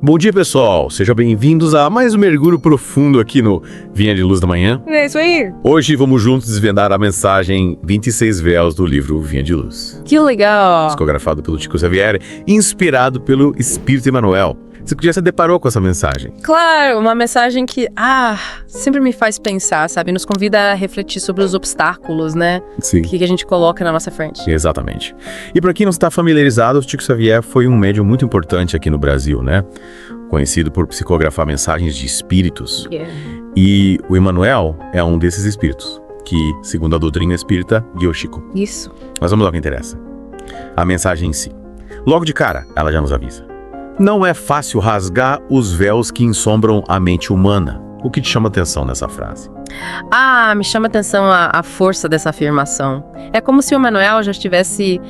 Bom dia, pessoal! Sejam bem-vindos a mais um mergulho profundo aqui no Vinha de Luz da Manhã. É isso aí! Hoje vamos juntos desvendar a mensagem 26 véus do livro Vinha de Luz. Que legal! Psicografado pelo Chico Xavier, inspirado pelo Espírito Emmanuel. Você já se deparou com essa mensagem? Claro, uma mensagem que, sempre me faz pensar, sabe? Nos convida a refletir sobre os obstáculos, né? Sim. Que a gente coloca na nossa frente. Exatamente. E para quem não está familiarizado, o Chico Xavier foi um médium muito importante aqui no Brasil, né? Conhecido por psicografar mensagens de espíritos. Yeah. E o Emmanuel é um desses espíritos, que, segundo a doutrina espírita, guiou Chico. Isso. Mas vamos ao que interessa. A mensagem em si. Logo de cara, ela já nos avisa. Não é fácil rasgar os véus que ensombram a mente humana. O que te chama atenção nessa frase? Me chama atenção a força dessa afirmação. É como se o Emmanuel já estivesse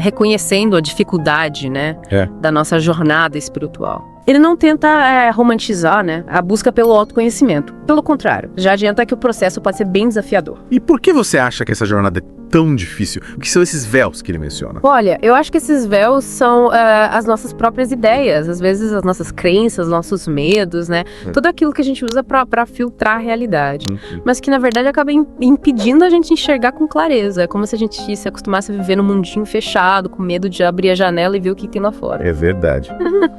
reconhecendo a dificuldade, né, da nossa jornada espiritual. Ele não tenta romantizar, né, a busca pelo autoconhecimento. Pelo contrário, já adianta que o processo pode ser bem desafiador. E por que você acha que essa jornada é tão difícil? O que são esses véus que ele menciona? Olha, eu acho que esses véus são as nossas próprias ideias, às vezes as nossas crenças, nossos medos, né? Tudo aquilo que a gente usa pra filtrar a realidade. Mas que, na verdade, acaba impedindo a gente enxergar com clareza. É como se a gente se acostumasse a viver num mundinho fechado, com medo de abrir a janela e ver o que tem lá fora. É verdade.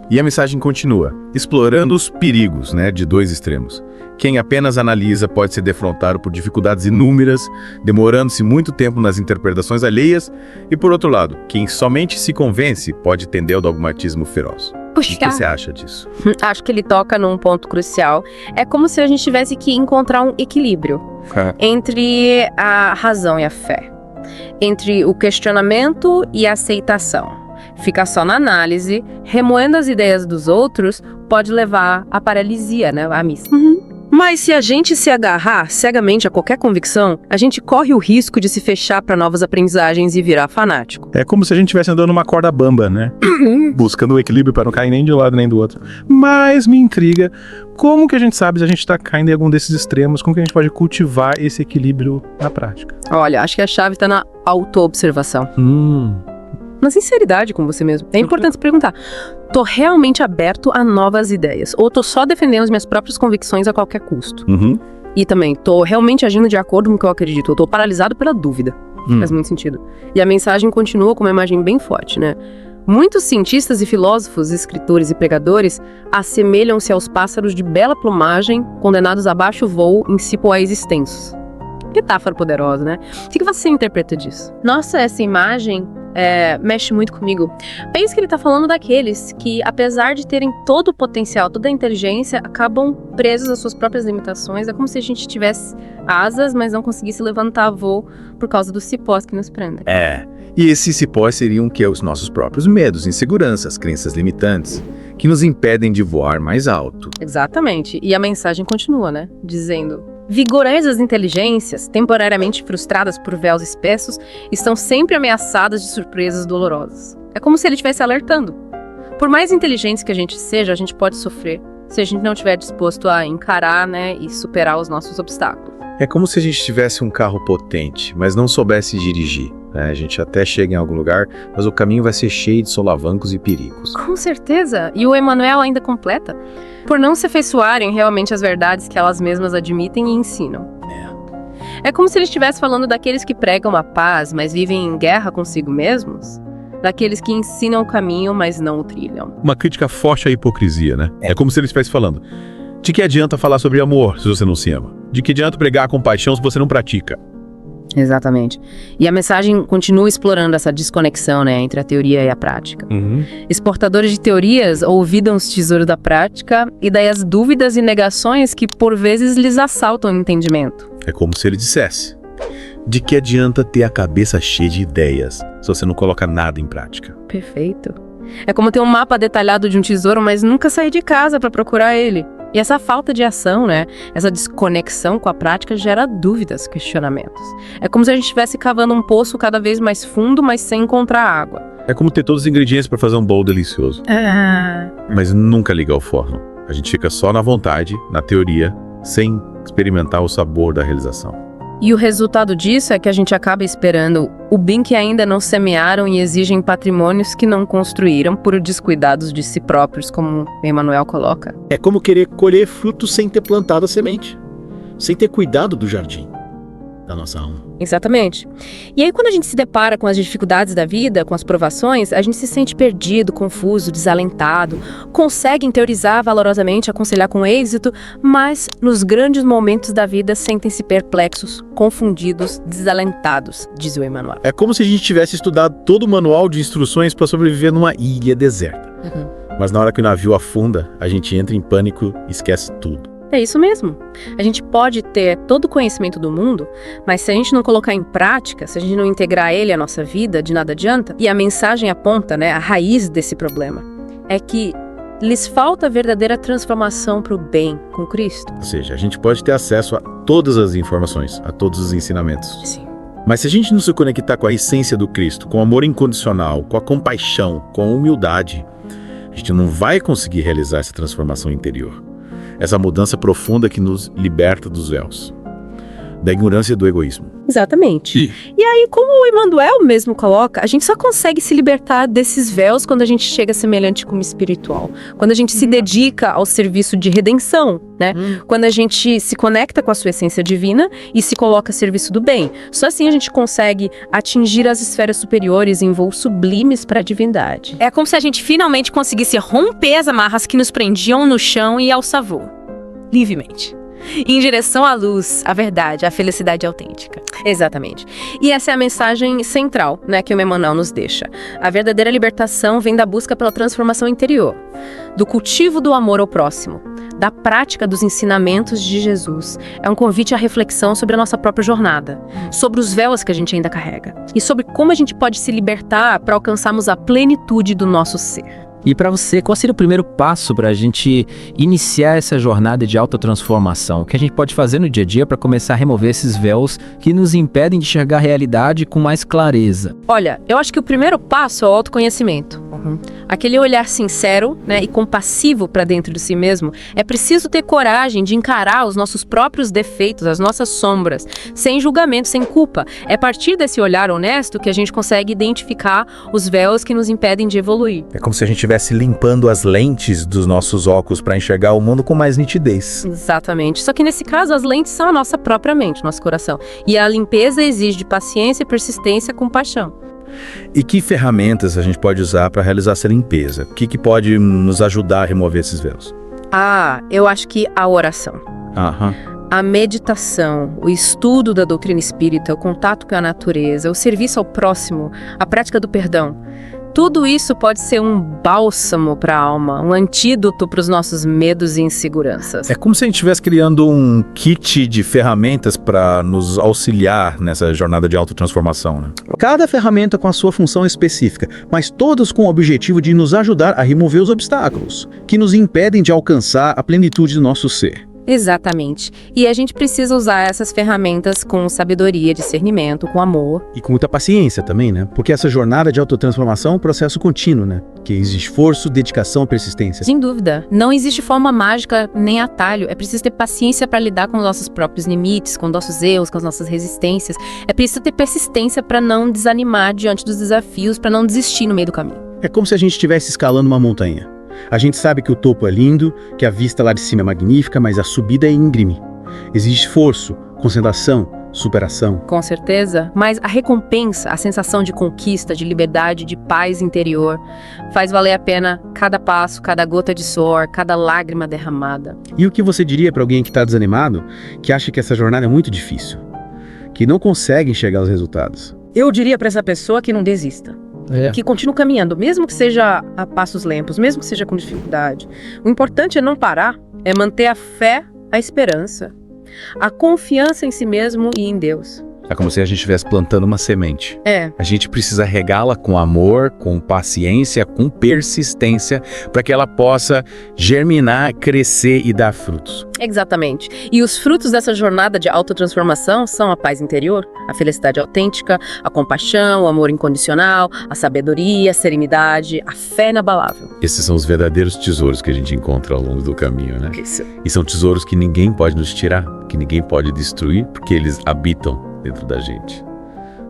E a mensagem continua, explorando os perigos, né, de dois extremos. Quem apenas analisa pode ser defrontado por dificuldades inúmeras, demorando-se muito tempo nas interpretações alheias, e por outro lado, quem somente se convence pode tender ao dogmatismo feroz. O que você acha disso? Acho que ele toca num ponto crucial. É como se a gente tivesse que encontrar um equilíbrio entre a razão e a fé, entre o questionamento e a aceitação. Ficar só na análise, remoendo as ideias dos outros, pode levar à paralisia, né? À missa. Mas se a gente se agarrar cegamente a qualquer convicção, a gente corre o risco de se fechar para novas aprendizagens e virar fanático. É como se a gente estivesse andando numa corda bamba, né? Buscando o equilíbrio para não cair nem de um lado nem do outro. Mas me intriga, como que a gente sabe se a gente está caindo em algum desses extremos? Como que a gente pode cultivar esse equilíbrio na prática? Olha, acho que a chave está na autoobservação. Na sinceridade com você mesmo. É importante se perguntar, tô realmente aberto a novas ideias? Ou tô só defendendo as minhas próprias convicções a qualquer custo? E também, tô realmente agindo de acordo com o que eu acredito? Eu tô paralisado pela dúvida. Faz muito sentido. E a mensagem continua com uma imagem bem forte, né? Muitos cientistas e filósofos, escritores e pregadores assemelham-se aos pássaros de bela plumagem condenados a baixo voo em cipoais extensos. Metáfora poderosa, né? O que você interpreta disso? Nossa, essa imagem mexe muito comigo. Penso que ele tá falando daqueles que, apesar de terem todo o potencial, toda a inteligência, acabam presos às suas próprias limitações. É como se a gente tivesse asas, mas não conseguisse levantar a voo por causa dos cipós que nos prendem. E esses cipós seriam o quê? Os nossos próprios medos, inseguranças, crenças limitantes, que nos impedem de voar mais alto. Exatamente. E a mensagem continua, né? Dizendo: vigorosas inteligências, temporariamente frustradas por véus espessos, estão sempre ameaçadas de surpresas dolorosas. É como se ele estivesse alertando. Por mais inteligentes que a gente seja, a gente pode sofrer se a gente não estiver disposto a encarar, né, e superar os nossos obstáculos. É como se a gente tivesse um carro potente, mas não soubesse dirigir. A gente até chega em algum lugar, mas o caminho vai ser cheio de solavancos e perigos. Com certeza. E o Emmanuel ainda completa: por não se afeiçoarem realmente às verdades que elas mesmas admitem e ensinam. É como se ele estivesse falando daqueles que pregam a paz, mas vivem em guerra consigo mesmos. Daqueles que ensinam o caminho, mas não o trilham. Uma crítica forte à hipocrisia, né? É como se ele estivesse falando: de que adianta falar sobre amor se você não se ama? De que adianta pregar compaixão se você não pratica? Exatamente. E a mensagem continua explorando essa desconexão, né, entre a teoria e a prática. Exportadores de teorias olvidam os tesouros da prática e daí as dúvidas e negações que por vezes lhes assaltam o entendimento. É como se ele dissesse: de que adianta ter a cabeça cheia de ideias se você não coloca nada em prática? Perfeito. É como ter um mapa detalhado de um tesouro, mas nunca sair de casa para procurar ele. E essa falta de ação, né, essa desconexão com a prática gera dúvidas, questionamentos. É como se a gente estivesse cavando um poço cada vez mais fundo, mas sem encontrar água. É como ter todos os ingredientes para fazer um bolo delicioso. Mas nunca liga ao forno. A gente fica só na vontade, na teoria, sem experimentar o sabor da realização. E o resultado disso é que a gente acaba esperando o bem que ainda não semearam e exigem patrimônios que não construíram por descuidados de si próprios, como Emmanuel coloca. É como querer colher frutos sem ter plantado a semente, sem ter cuidado do jardim da nossa alma. Exatamente. E aí, quando a gente se depara com as dificuldades da vida, com as provações, a gente se sente perdido, confuso, desalentado, consegue teorizar valorosamente, aconselhar com êxito, mas nos grandes momentos da vida sentem-se perplexos, confundidos, desalentados, diz o Emmanuel. É como se a gente tivesse estudado todo o manual de instruções para sobreviver numa ilha deserta. Mas na hora que o navio afunda, a gente entra em pânico e esquece tudo. É isso mesmo. A gente pode ter todo o conhecimento do mundo, mas se a gente não colocar em prática, se a gente não integrar ele à nossa vida, de nada adianta. E a mensagem aponta, a raiz desse problema é que lhes falta a verdadeira transformação para o bem com Cristo. Ou seja, a gente pode ter acesso a todas as informações, a todos os ensinamentos. Sim. Mas se a gente não se conectar com a essência do Cristo, com o amor incondicional, com a compaixão, com a humildade, a gente não vai conseguir realizar essa transformação interior. Essa mudança profunda que nos liberta dos véus, da ignorância e do egoísmo. Exatamente. E aí, como o Emmanuel mesmo coloca, a gente só consegue se libertar desses véus quando a gente chega semelhante como espiritual. Quando a gente se dedica ao serviço de redenção, Quando a gente se conecta com a sua essência divina e se coloca a serviço do bem. Só assim a gente consegue atingir as esferas superiores em voos sublimes para a divindade. É como se a gente finalmente conseguisse romper as amarras que nos prendiam no chão e ao savor, livremente, em direção à luz, à verdade, à felicidade autêntica. Exatamente. E essa é a mensagem central, que o Emmanuel nos deixa. A verdadeira libertação vem da busca pela transformação interior, do cultivo do amor ao próximo, da prática dos ensinamentos de Jesus. É um convite à reflexão sobre a nossa própria jornada, sobre os véus que a gente ainda carrega e sobre como a gente pode se libertar para alcançarmos a plenitude do nosso ser. E para você, qual seria o primeiro passo para a gente iniciar essa jornada de autotransformação? O que a gente pode fazer no dia a dia para começar a remover esses véus que nos impedem de enxergar a realidade com mais clareza? Olha, eu acho que o primeiro passo é o autoconhecimento. Aquele olhar sincero, e compassivo para dentro de si mesmo. É preciso ter coragem de encarar os nossos próprios defeitos, as nossas sombras, sem julgamento, sem culpa. É a partir desse olhar honesto que a gente consegue identificar os véus que nos impedem de evoluir. É como se a gente estivesse limpando as lentes dos nossos óculos para enxergar o mundo com mais nitidez. Exatamente. Só que nesse caso, as lentes são a nossa própria mente, nosso coração. E a limpeza exige paciência, persistência, compaixão. E que ferramentas a gente pode usar para realizar essa limpeza? O que pode nos ajudar a remover esses véus? Eu acho que a oração. Aham. A meditação, o estudo da doutrina espírita, o contato com a natureza, o serviço ao próximo, a prática do perdão. Tudo isso pode ser um bálsamo para a alma, um antídoto para os nossos medos e inseguranças. É como se a gente estivesse criando um kit de ferramentas para nos auxiliar nessa jornada de autotransformação, Cada ferramenta com a sua função específica, mas todas com o objetivo de nos ajudar a remover os obstáculos que nos impedem de alcançar a plenitude do nosso ser. Exatamente. E a gente precisa usar essas ferramentas com sabedoria, discernimento, com amor. E com muita paciência também, Porque essa jornada de autotransformação é um processo contínuo, Que exige esforço, dedicação e persistência. Sem dúvida. Não existe forma mágica nem atalho. É preciso ter paciência para lidar com os nossos próprios limites, com nossos erros, com as nossas resistências. É preciso ter persistência para não desanimar diante dos desafios, para não desistir no meio do caminho. É como se a gente estivesse escalando uma montanha. A gente sabe que o topo é lindo, que a vista lá de cima é magnífica, mas a subida é íngreme. Exige esforço, concentração, superação. Com certeza, mas a recompensa, a sensação de conquista, de liberdade, de paz interior, faz valer a pena cada passo, cada gota de suor, cada lágrima derramada. E o que você diria para alguém que está desanimado, que acha que essa jornada é muito difícil, que não consegue enxergar os resultados? Eu diria para essa pessoa que não desista. Que continue caminhando, mesmo que seja a passos lentos, mesmo que seja com dificuldade. O importante é não parar, é manter a fé, a esperança, a confiança em si mesmo e em Deus. É como se a gente estivesse plantando uma semente. É. A gente precisa regá-la com amor, com paciência, com persistência, para que ela possa germinar, crescer e dar frutos. Exatamente. E os frutos dessa jornada de autotransformação são a paz interior, a felicidade autêntica, a compaixão, o amor incondicional, a sabedoria, a serenidade, a fé inabalável. Esses são os verdadeiros tesouros que a gente encontra ao longo do caminho, né? Isso. E são tesouros que ninguém pode nos tirar, que ninguém pode destruir, porque eles habitam dentro da gente,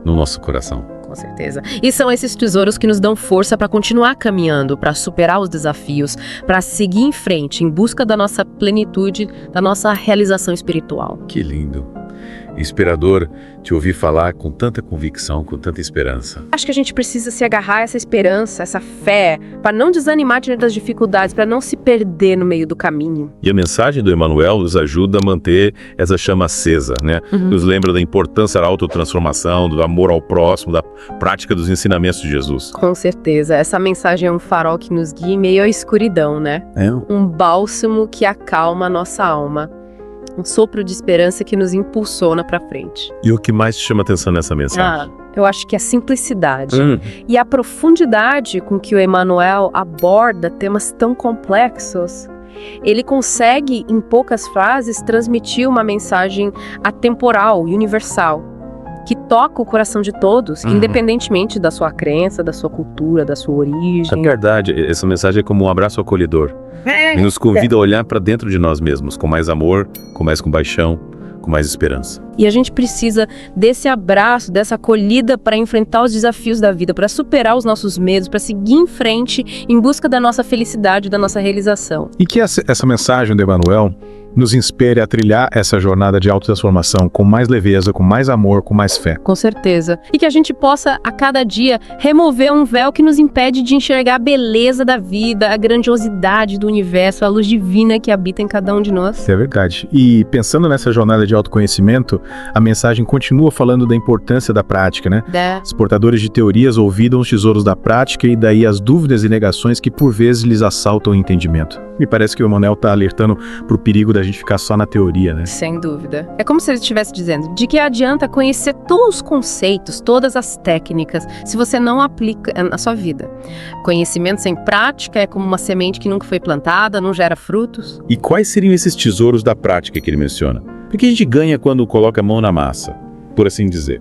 no nosso coração. Com certeza. E são esses tesouros que nos dão força para continuar caminhando, para superar os desafios, para seguir em frente, em busca da nossa plenitude, da nossa realização espiritual. Que lindo. Inspirador te ouvir falar com tanta convicção, com tanta esperança. Acho que a gente precisa se agarrar a essa esperança, essa fé, para não desanimar diante das dificuldades, para não se perder no meio do caminho. E a mensagem do Emmanuel nos ajuda a manter essa chama acesa, né? Nos lembra da importância da autotransformação, do amor ao próximo, da prática dos ensinamentos de Jesus. Com certeza. Essa mensagem é um farol que nos guia em meio à escuridão, né? Um bálsamo que acalma a nossa alma. Um sopro de esperança que nos impulsiona para frente. E o que mais te chama atenção nessa mensagem? Eu acho que a simplicidade e a profundidade com que o Emmanuel aborda temas tão complexos. Ele consegue, em poucas frases, transmitir uma mensagem atemporal e universal, que toca o coração de todos, independentemente da sua crença, da sua cultura, da sua origem. É verdade, essa mensagem é como um abraço acolhedor. E nos convida a olhar para dentro de nós mesmos, com mais amor, com mais compaixão, com mais esperança. E a gente precisa desse abraço, dessa acolhida para enfrentar os desafios da vida, para superar os nossos medos, para seguir em frente em busca da nossa felicidade, da nossa realização. E que essa mensagem do Emmanuel nos inspire a trilhar essa jornada de autotransformação com mais leveza, com mais amor, com mais fé. Com certeza. E que a gente possa, a cada dia, remover um véu que nos impede de enxergar a beleza da vida, a grandiosidade do universo, a luz divina que habita em cada um de nós. Isso é verdade. E pensando nessa jornada de autoconhecimento, a mensagem continua falando da importância da prática, né? Os portadores de teorias olvidam os tesouros da prática e daí as dúvidas e negações que por vezes lhes assaltam o entendimento. Me parece que o Emmanuel está alertando para o perigo da gente ficar só na teoria, né? Sem dúvida. É como se ele estivesse dizendo, de que adianta conhecer todos os conceitos, todas as técnicas, se você não aplica na sua vida. Conhecimento sem prática é como uma semente que nunca foi plantada, não gera frutos. E quais seriam esses tesouros da prática que ele menciona? O que a gente ganha quando coloca a mão na massa, por assim dizer?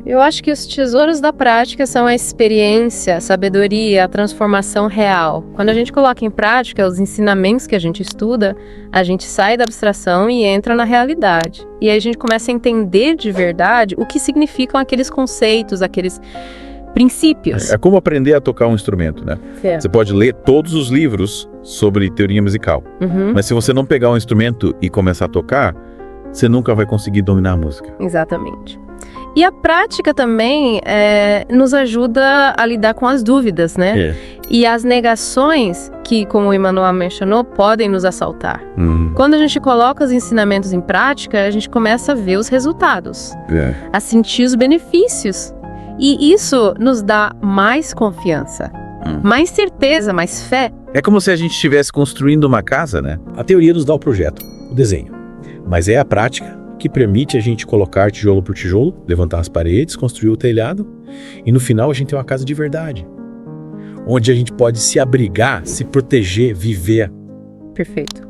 Eu acho que os tesouros da prática são a experiência, a sabedoria, a transformação real. Quando a gente coloca em prática os ensinamentos que a gente estuda, a gente sai da abstração e entra na realidade. E aí a gente começa a entender de verdade o que significam aqueles conceitos, aqueles princípios. É como aprender a tocar um instrumento, né? Você pode ler todos os livros sobre teoria musical, mas se você não pegar um instrumento e começar a tocar, você nunca vai conseguir dominar a música. Exatamente. E a prática também nos ajuda a lidar com as dúvidas, né? E as negações que, como o Emmanuel mencionou, podem nos assaltar. Quando a gente coloca os ensinamentos em prática, a gente começa a ver os resultados, a sentir os benefícios. E isso nos dá mais confiança, mais certeza, mais fé. É como se a gente estivesse construindo uma casa, né? A teoria nos dá o projeto, o desenho. Mas é a prática que permite a gente colocar tijolo por tijolo, levantar as paredes, construir o telhado, e no final a gente tem uma casa de verdade, onde a gente pode se abrigar, se proteger, viver. Perfeito.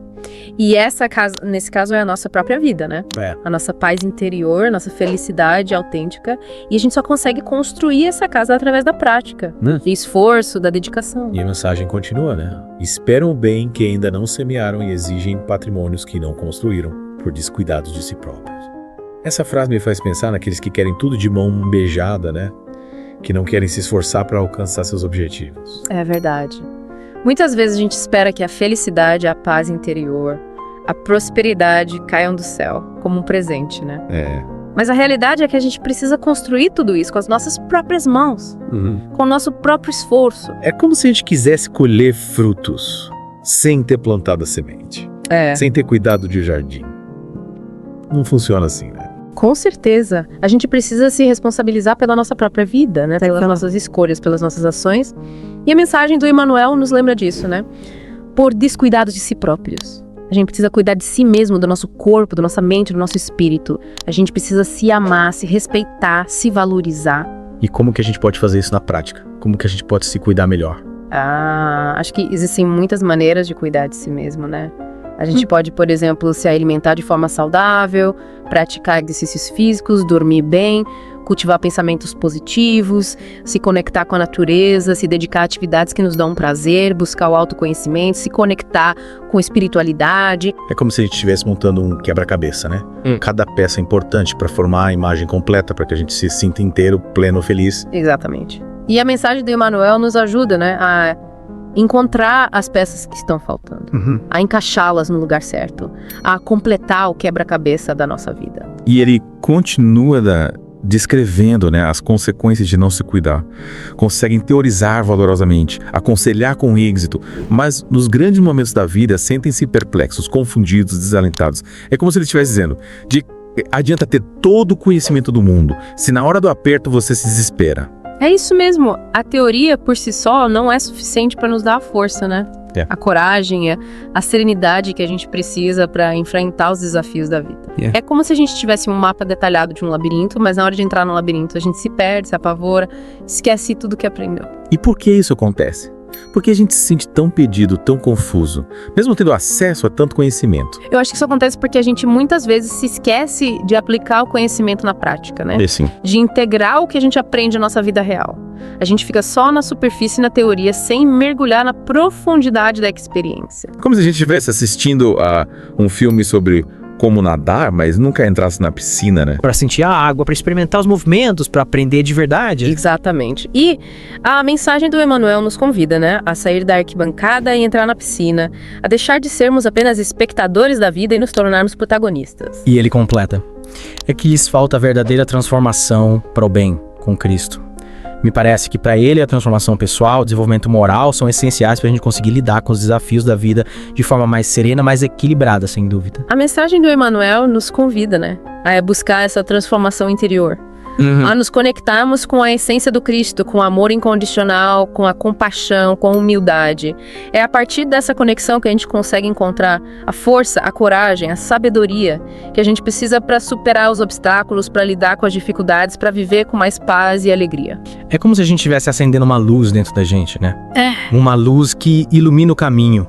E essa casa, nesse caso, é a nossa própria vida, né? A nossa paz interior, nossa felicidade autêntica, e a gente só consegue construir essa casa através da prática, do esforço, da dedicação. E a mensagem continua, né? Esperam o bem que ainda não semearam e exigem patrimônios que não construíram, por descuidados de si próprios. Essa frase me faz pensar naqueles que querem tudo de mão beijada, né? Que não querem se esforçar para alcançar seus objetivos. É verdade. Muitas vezes a gente espera que a felicidade, a paz interior, a prosperidade caiam do céu, como um presente, né? Mas a realidade é que a gente precisa construir tudo isso com as nossas próprias mãos, com o nosso próprio esforço. É como se a gente quisesse colher frutos sem ter plantado a semente, sem ter cuidado de jardim. Não funciona assim, né? Com certeza. A gente precisa se responsabilizar pela nossa própria vida, né? Pelas nossas escolhas, pelas nossas ações. E a mensagem do Emmanuel nos lembra disso, né? Por descuidados de si próprios. A gente precisa cuidar de si mesmo, do nosso corpo, da nossa mente, do nosso espírito. A gente precisa se amar, se respeitar, se valorizar. E como que a gente pode fazer isso na prática? Como que a gente pode se cuidar melhor? Acho que existem muitas maneiras de cuidar de si mesmo, né? A gente pode, por exemplo, se alimentar de forma saudável, praticar exercícios físicos, dormir bem, cultivar pensamentos positivos, se conectar com a natureza, se dedicar a atividades que nos dão prazer, buscar o autoconhecimento, se conectar com espiritualidade. É como se a gente estivesse montando um quebra-cabeça, né? Cada peça é importante para formar a imagem completa, para que a gente se sinta inteiro, pleno, feliz. Exatamente. E a mensagem do Emmanuel nos ajuda, né, a encontrar as peças que estão faltando, a encaixá-las no lugar certo, a completar o quebra-cabeça da nossa vida. E ele continua descrevendo, né, as consequências de não se cuidar. Conseguem teorizar valorosamente, aconselhar com êxito, mas nos grandes momentos da vida sentem-se perplexos, confundidos, desalentados. É como se ele estivesse dizendo, adianta ter todo o conhecimento do mundo, se na hora do aperto você se desespera. É isso mesmo. A teoria por si só não é suficiente para nos dar a força, né? A coragem, a serenidade que a gente precisa para enfrentar os desafios da vida. É como se a gente tivesse um mapa detalhado de um labirinto, mas na hora de entrar no labirinto a gente se perde, se apavora, esquece tudo que aprendeu. E por que isso acontece? Porque a gente se sente tão perdido, tão confuso, mesmo tendo acesso a tanto conhecimento. Eu acho que isso acontece porque a gente muitas vezes se esquece de aplicar o conhecimento na prática, né? Sim. De integrar o que a gente aprende na nossa vida real. A gente fica só na superfície e na teoria, sem mergulhar na profundidade da experiência. Como se a gente estivesse assistindo a um filme sobre como nadar, mas nunca entrasse na piscina, né? Para sentir a água, para experimentar os movimentos, para aprender de verdade. Exatamente. E a mensagem do Emmanuel nos convida, né, a sair da arquibancada e entrar na piscina, a deixar de sermos apenas espectadores da vida e nos tornarmos protagonistas. E ele completa: é que lhes falta a verdadeira transformação para o bem com Cristo. Me parece que para ele a transformação pessoal, o desenvolvimento moral são essenciais para a gente conseguir lidar com os desafios da vida de forma mais serena, mais equilibrada, sem dúvida. A mensagem do Emmanuel nos convida, né, a buscar essa transformação interior. A nos conectarmos com a essência do Cristo, com o amor incondicional, com a compaixão, com a humildade. É a partir dessa conexão que a gente consegue encontrar a força, a coragem, a sabedoria que a gente precisa para superar os obstáculos, para lidar com as dificuldades, para viver com mais paz e alegria. É como se a gente estivesse acendendo uma luz dentro da gente, né? Uma luz que ilumina o caminho,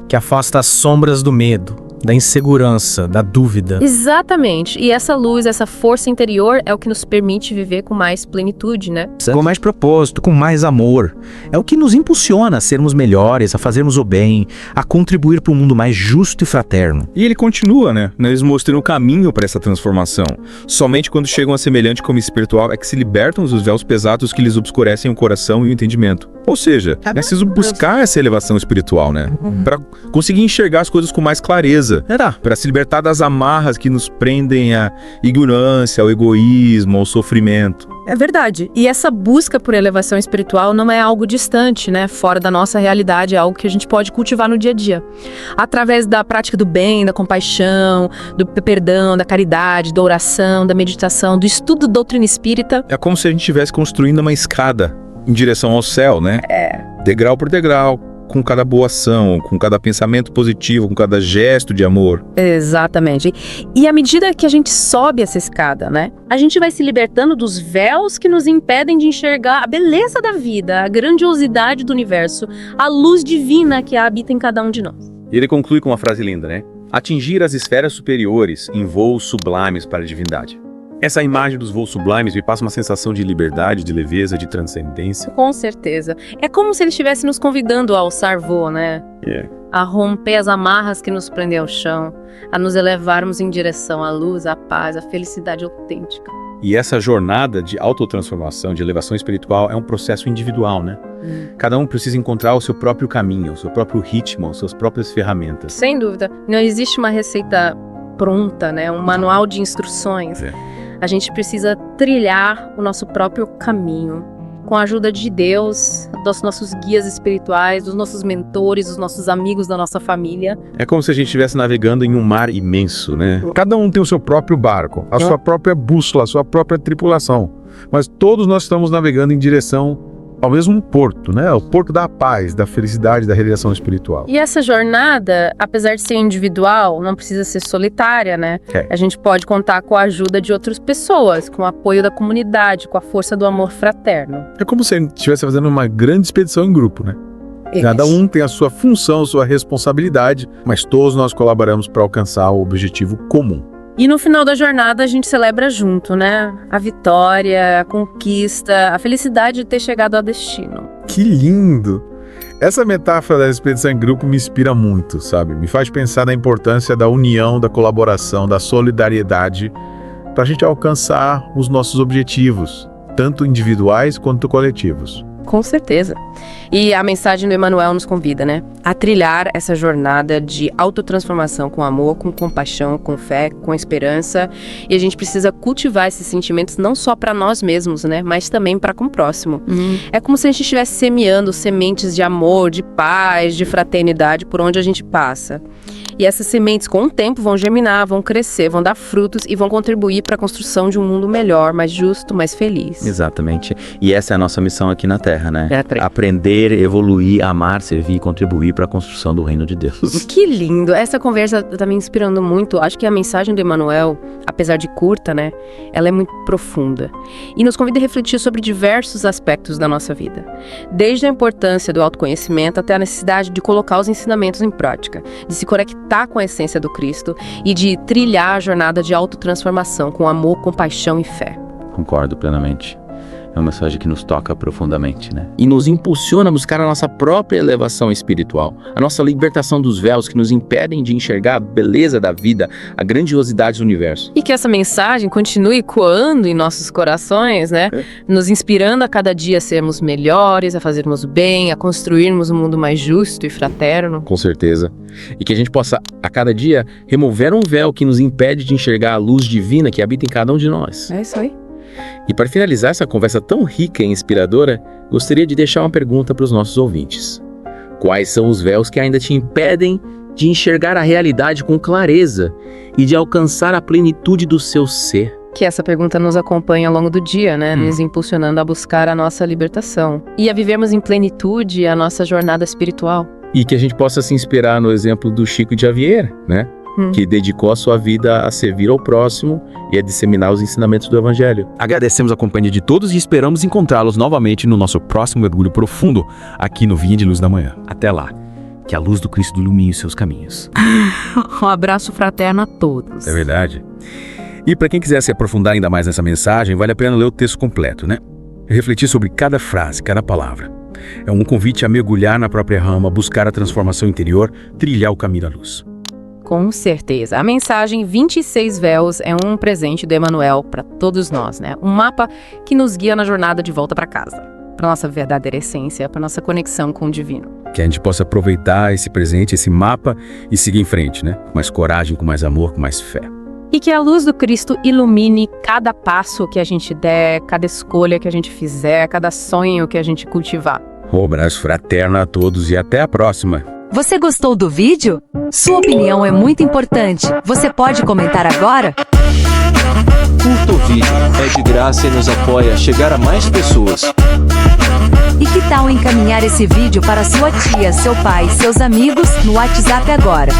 que afasta as sombras do medo, da insegurança, da dúvida. Exatamente. E essa luz, essa força interior é o que nos permite viver com mais plenitude, né? Com mais propósito, com mais amor. É o que nos impulsiona a sermos melhores, a fazermos o bem, a contribuir para um mundo mais justo e fraterno. E ele continua, né? Eles mostram o caminho para essa transformação. Somente quando chegam a semelhante como espiritual é que se libertam dos véus pesados que lhes obscurecem o coração e o entendimento. Ou seja, é preciso buscar essa elevação espiritual, né? Para conseguir enxergar as coisas com mais clareza. Para se libertar das amarras que nos prendem à ignorância, ao egoísmo, ao sofrimento. É verdade. E essa busca por elevação espiritual não é algo distante, né? Fora da nossa realidade, é algo que a gente pode cultivar no dia a dia. Através da prática do bem, da compaixão, do perdão, da caridade, da oração, da meditação, do estudo da doutrina espírita. É como se a gente estivesse construindo uma escada em direção ao céu, né? Degrau por degrau, com cada boa ação, com cada pensamento positivo, com cada gesto de amor. Exatamente. E à medida que a gente sobe essa escada, né, a gente vai se libertando dos véus que nos impedem de enxergar a beleza da vida, a grandiosidade do universo, a luz divina que habita em cada um de nós. E ele conclui com uma frase linda, né? Atingir as esferas superiores em voos sublimes para a divindade. Essa imagem dos voos sublimes me passa uma sensação de liberdade, de leveza, de transcendência. Com certeza. É como se ele estivesse nos convidando a alçar voo, né? A romper as amarras que nos prendem ao chão, a nos elevarmos em direção à luz, à paz, à felicidade autêntica. E essa jornada de autotransformação, de elevação espiritual, é um processo individual, né? Cada um precisa encontrar o seu próprio caminho, o seu próprio ritmo, as suas próprias ferramentas. Sem dúvida. Não existe uma receita pronta, né? Um manual de instruções. A gente precisa trilhar o nosso próprio caminho, com a ajuda de Deus, dos nossos guias espirituais, dos nossos mentores, dos nossos amigos, da nossa família. É como se a gente estivesse navegando em um mar imenso, né? Cada um tem o seu próprio barco, a sua própria bússola, a sua própria tripulação. Mas todos nós estamos navegando em direção talvez um porto, né? O porto da paz, da felicidade, da realização espiritual. E essa jornada, apesar de ser individual, não precisa ser solitária, né? A gente pode contar com a ajuda de outras pessoas, com o apoio da comunidade, com a força do amor fraterno. É como se a gente estivesse fazendo uma grande expedição em grupo, né? Cada um tem a sua função, sua responsabilidade, mas todos nós colaboramos para alcançar o objetivo comum. E no final da jornada a gente celebra junto, né? A vitória, a conquista, a felicidade de ter chegado ao destino. Que lindo! Essa metáfora da expedição em grupo me inspira muito, sabe? Me faz pensar na importância da união, da colaboração, da solidariedade para a gente alcançar os nossos objetivos, tanto individuais quanto coletivos. Com certeza. E a mensagem do Emmanuel nos convida, né? A trilhar essa jornada de autotransformação com amor, com compaixão, com fé, com esperança. E a gente precisa cultivar esses sentimentos não só para nós mesmos, né? Mas também para com o próximo. É como se a gente estivesse semeando sementes de amor, de paz, de fraternidade por onde a gente passa. E essas sementes, com o tempo, vão germinar, vão crescer, vão dar frutos e vão contribuir para a construção de um mundo melhor, mais justo, mais feliz. Exatamente. E essa é a nossa missão aqui na Terra, né? É, aprender, evoluir, amar, servir e contribuir para a construção do reino de Deus. Que lindo! Essa conversa tá me inspirando muito. Acho que a mensagem do Emmanuel, apesar de curta, né? Ela é muito profunda. E nos convida a refletir sobre diversos aspectos da nossa vida. Desde a importância do autoconhecimento até a necessidade de colocar os ensinamentos em prática, de se conectar com a essência do Cristo e de trilhar a jornada de autotransformação com amor, compaixão e fé. Concordo plenamente. É uma mensagem que nos toca profundamente, né? E nos impulsiona a buscar a nossa própria elevação espiritual, a nossa libertação dos véus que nos impedem de enxergar a beleza da vida, a grandiosidade do universo. E que essa mensagem continue ecoando em nossos corações, né? Nos inspirando a cada dia a sermos melhores, a fazermos bem, a construirmos um mundo mais justo e fraterno. Com certeza. E que a gente possa, a cada dia, remover um véu que nos impede de enxergar a luz divina que habita em cada um de nós. É isso aí. E para finalizar essa conversa tão rica e inspiradora, gostaria de deixar uma pergunta para os nossos ouvintes. Quais são os véus que ainda te impedem de enxergar a realidade com clareza e de alcançar a plenitude do seu ser? Que essa pergunta nos acompanha ao longo do dia, né? Nos impulsionando a buscar a nossa libertação e a vivermos em plenitude a nossa jornada espiritual. E que a gente possa se inspirar no exemplo do Chico Xavier, né? Que dedicou a sua vida a servir ao próximo e a disseminar os ensinamentos do Evangelho. Agradecemos a companhia de todos e esperamos encontrá-los novamente no nosso próximo mergulho profundo, aqui no Vinha de Luz da Manhã. Até lá. Que a luz do Cristo ilumine os seus caminhos. Um abraço fraterno a todos. É verdade. E para quem quiser se aprofundar ainda mais nessa mensagem, vale a pena ler o texto completo, né? Refletir sobre cada frase, cada palavra. É um convite a mergulhar na própria rama, buscar a transformação interior, trilhar o caminho da luz. Com certeza. A mensagem 26 Véus é um presente do Emmanuel para todos nós, né? Um mapa que nos guia na jornada de volta para casa, para nossa verdadeira essência, para nossa conexão com o divino. Que a gente possa aproveitar esse presente, esse mapa e seguir em frente, né? Com mais coragem, com mais amor, com mais fé. E que a luz do Cristo ilumine cada passo que a gente der, cada escolha que a gente fizer, cada sonho que a gente cultivar. Um abraço fraterno a todos e até a próxima. Você gostou do vídeo? Sua opinião é muito importante. Você pode comentar agora? Curta o vídeo, é de graça e nos apoia a chegar a mais pessoas. E que tal encaminhar esse vídeo para sua tia, seu pai, seus amigos no WhatsApp agora?